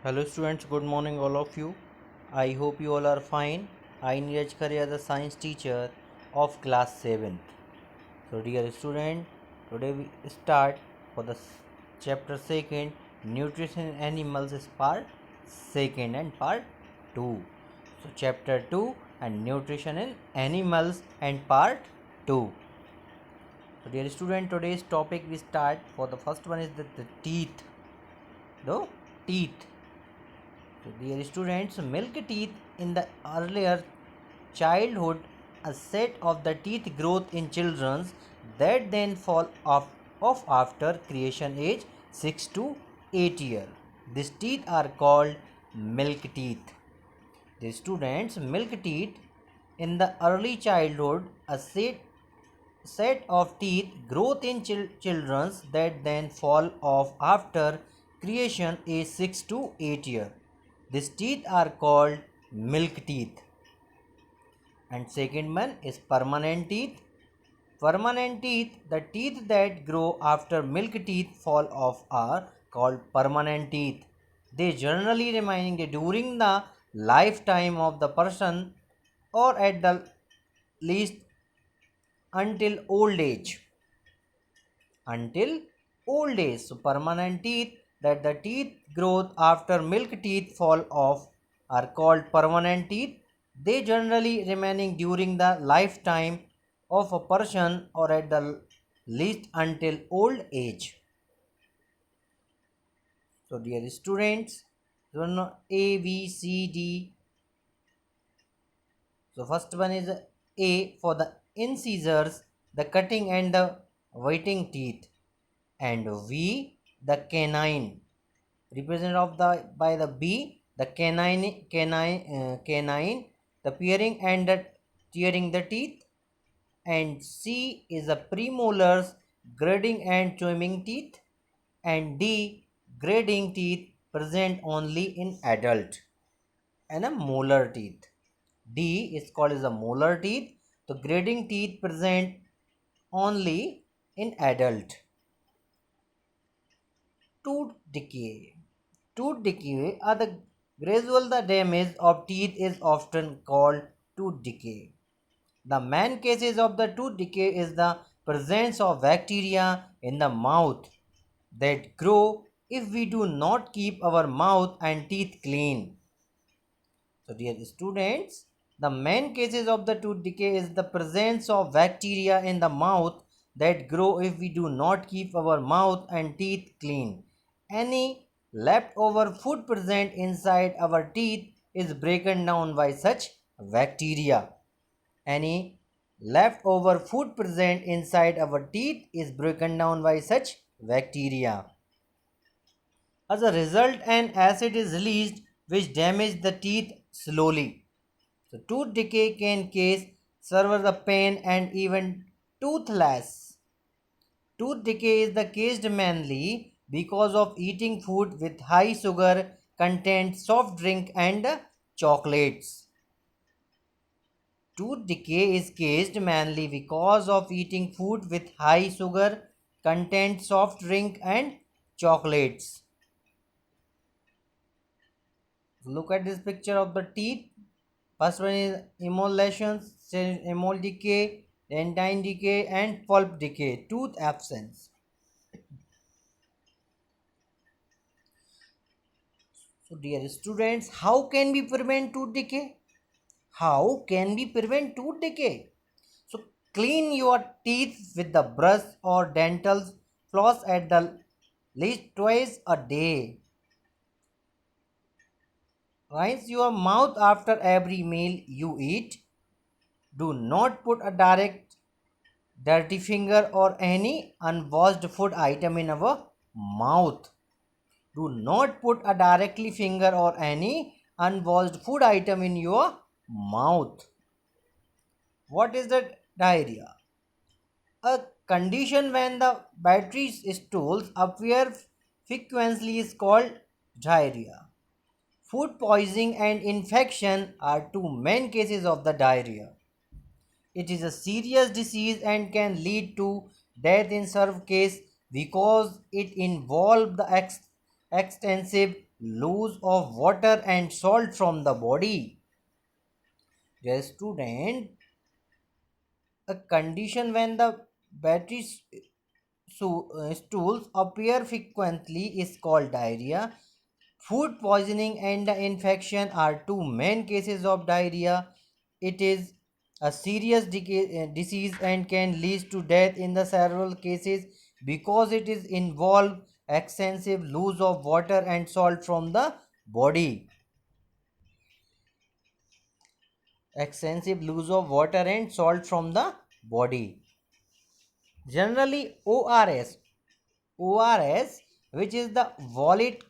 Hello students, good morning all of you. I hope you all are fine. I Neeraj Kharia, the science teacher of class 7th. So dear student, today we start for the chapter 2nd, nutrition in animals is part 2nd and part 2. So chapter 2 and nutrition in animals and part 2. So dear student, today's topic we start for the first one is the teeth. The teeth. So, dear students, milk teeth in the earlier childhood, a set of the teeth growth in children that then fall off after creation age 6 to 8 year. These teeth are called milk teeth. The students, milk teeth in the early childhood, a set of teeth growth in children that then fall off after creation age 6 to 8 year. These teeth are called milk teeth. And second one is permanent teeth. Permanent teeth, the teeth that grow after milk teeth fall off are called permanent teeth. They generally remain during the lifetime of the person or at the least until old age. Until old age. So permanent teeth, that the teeth growth after milk teeth fall off are called permanent teeth. They generally remaining during the lifetime of a person or at the least until old age. So dear students, A, B, C, D. So first one is A for the incisors, the cutting and the whiting teeth, and V the canine represented of the by the B the canine the peering and the tearing the teeth, and C is the premolars grading and chewing teeth, and D grading teeth present only in adult, and a molar teeth. D is called as a molar teeth. The grading teeth present only in adult. Tooth decay. Tooth decay are the gradual the damage of teeth is often called tooth decay. The main cases of the tooth decay is the presence of bacteria in the mouth that grow if we do not keep our mouth and teeth clean. So dear students, the main cases of the tooth decay is the presence of bacteria in the mouth that grow if we do not keep our mouth and teeth clean. Any leftover food present inside our teeth is broken down by such bacteria. Any leftover food present inside our teeth is broken down by such bacteria. As a result, an acid is released which damages the teeth slowly. So tooth decay can cause severe the pain and even toothless. Tooth decay is the case mainly because of eating food with high sugar content, soft drink and chocolates. Tooth decay is caused mainly because of eating food with high sugar content, soft drink and chocolates. Look at this picture of the teeth. First one is emulations, emol decay, dentine decay, and pulp decay, tooth absence. So, dear students, how can we prevent tooth decay? How can we prevent tooth decay? So, clean your teeth with the brush or dental floss at the least twice a day. Rinse your mouth after every meal you eat. Do not put a dirty finger or any unwashed food item in our mouth. Do not put a directly finger or any unwashed food item in your mouth. What is the diarrhea? A condition when the battery stools appear frequently is called diarrhea. Food poisoning and infection are two main cases of the diarrhea. It is a serious disease and can lead to death in some case because it involves the extensive loss of water and salt from the body. Dear student, a condition when the battery stools appear frequently is called diarrhea. Food poisoning and the infection are two main cases of diarrhea. It is a serious disease and can lead to death in the several cases because it is involve extensive loss of water and salt from the body. Extensive loss of water and salt from the body. Generally, ORS, which is the violet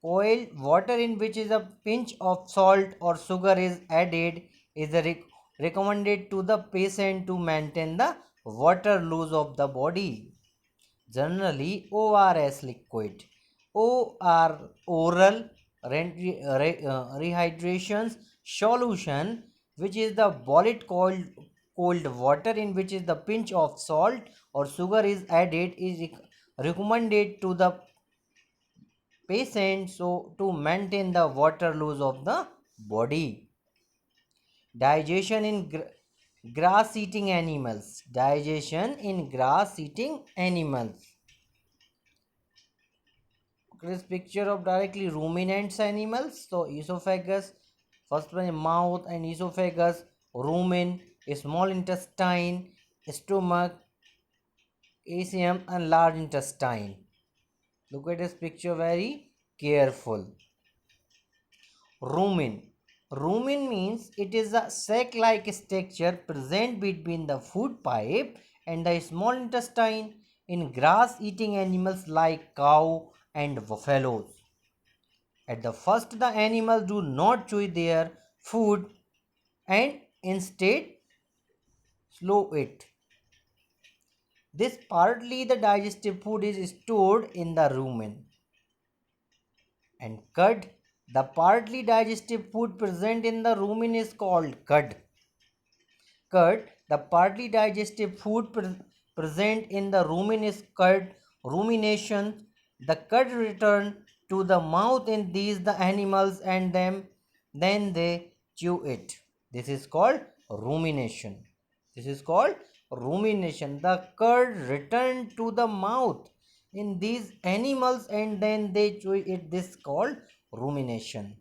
boiled water in which is a pinch of salt or sugar is added, is recommended to the patient to maintain the water loss of the body. Generally, ORS liquid, OR oral rehydration solution, which is the boiled cold water in which is the pinch of salt or sugar is added, is recommended to the patient so to maintain the water loss of the body. Digestion in grass eating animals. Digestion in grass eating animals. This picture of directly ruminants animals. So esophagus, first one mouth and esophagus, rumen, small intestine, stomach, acium and large intestine. Look at this picture very careful. Rumen. Rumen means it is a sac-like structure present between the food pipe and the small intestine in grass-eating animals like cow and buffaloes. At the first, the animals do not chew their food and instead swallow it. This partly the digestive food is stored in the rumen. And cud, the partly digestive food present in the rumen is called cud. Cud, the partly digestive food present in the rumen is cud. Rumination, the cud return to the mouth in these the animals and then they chew it. This is called rumination. This is called rumination. The cud return to the mouth in these animals and then they chew it. This is called rumination.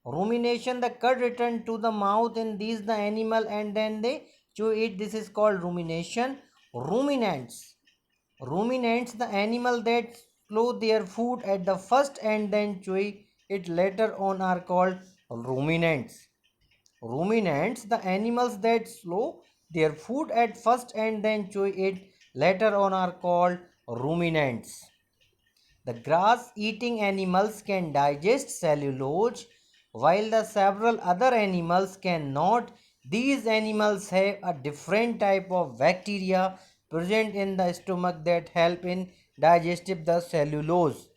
Rumination, the cud return to the mouth in these the animal and then they chew it. This is called rumination. Ruminants. Ruminants, the animal that swallow their food at the first and then chew it later on are called ruminants. Ruminants, the animals that swallow their food at first and then chew it later on are called ruminants. The grass-eating animals can digest cellulose while the several other animals cannot. These animals have a different type of bacteria present in the stomach that help in digesting the cellulose.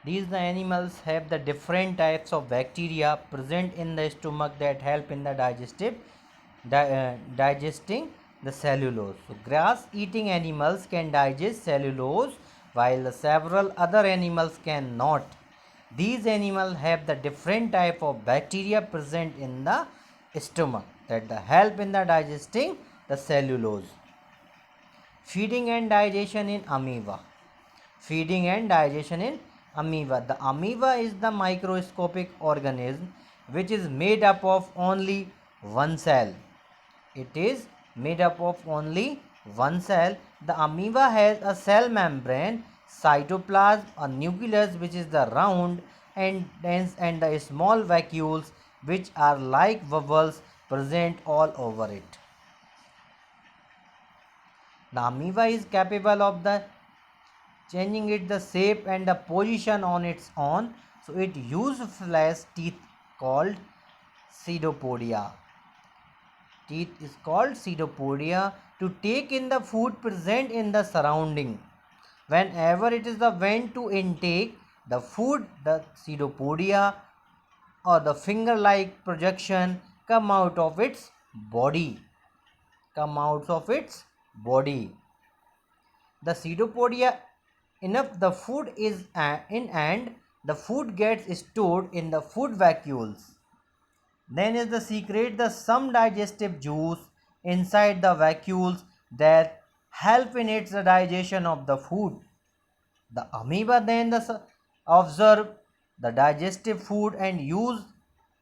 These the animals have the different types of bacteria present in the stomach that help in the digesting the cellulose. So grass eating animals can digest cellulose while several other animals cannot. These animals have the different type of bacteria present in the stomach that help in the digesting the cellulose. Feeding and digestion in amoeba. Feeding and digestion in amoeba. The amoeba is the microscopic organism which is made up of only one cell. It is made up of only one cell. The amoeba has a cell membrane, cytoplasm, a nucleus which is the round and dense and the small vacuoles which are like bubbles present all over it. The amoeba is capable of the changing it the shape and the position on its own. So it uses flesh teeth called pseudopodia. Teeth is called pseudopodia to take in the food present in the surrounding. Whenever it is the went to intake the food, the pseudopodia or the finger-like projection come out of its body. Come out of its body. The pseudopodia enough the food is in and the food gets stored in the food vacuoles. Then is the secret the some digestive juice inside the vacuoles that help in its digestion of the food. The amoeba then observe the digestive food and use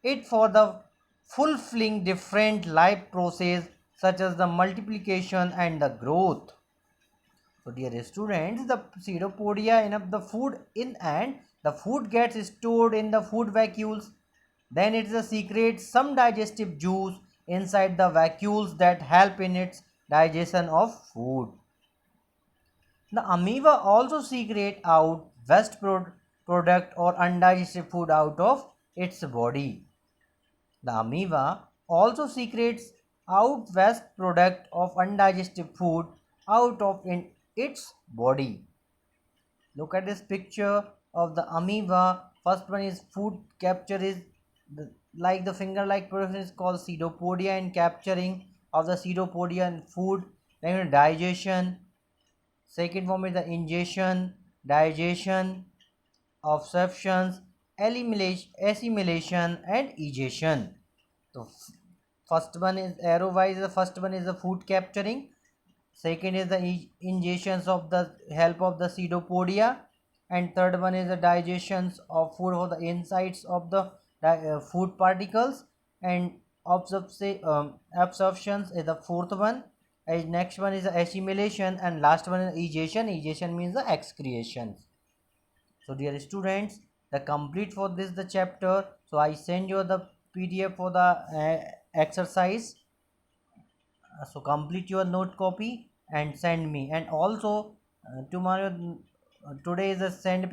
it for the fulfilling different life process such as the multiplication and the growth. So dear students, the pseudopodia enough the food in and the food gets stored in the food vacuoles. Then it is a secret some digestive juice inside the vacuoles that help in its digestion of food. The amoeba also secrete out waste product or undigested food out of its body. The amoeba also secretes out waste product of undigested food out of in its body. Look at this picture of the amoeba. First one is food capture is like the finger like process is called pseudopodia and capturing of the pseudopodia in food. Then digestion. Second form is the ingestion, digestion, absorptions, elimination, assimilation, and egestion. So first one is arrow wise. The first one is the food capturing. Second is the ingestions of the help of the pseudopodia, and third one is the digestions of food for the insides of the food particles, and absorptions is the fourth one. And next one is the assimilation, and last one is egestion. Egestion means the excretions. So dear students, the complete for this the chapter. So I send you the PDF for the exercise. So complete your note copy and send me. And also tomorrow, today is the send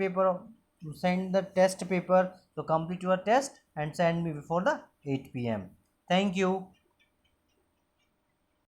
the test paper. So complete your test and send me before the 8 p.m. Thank you.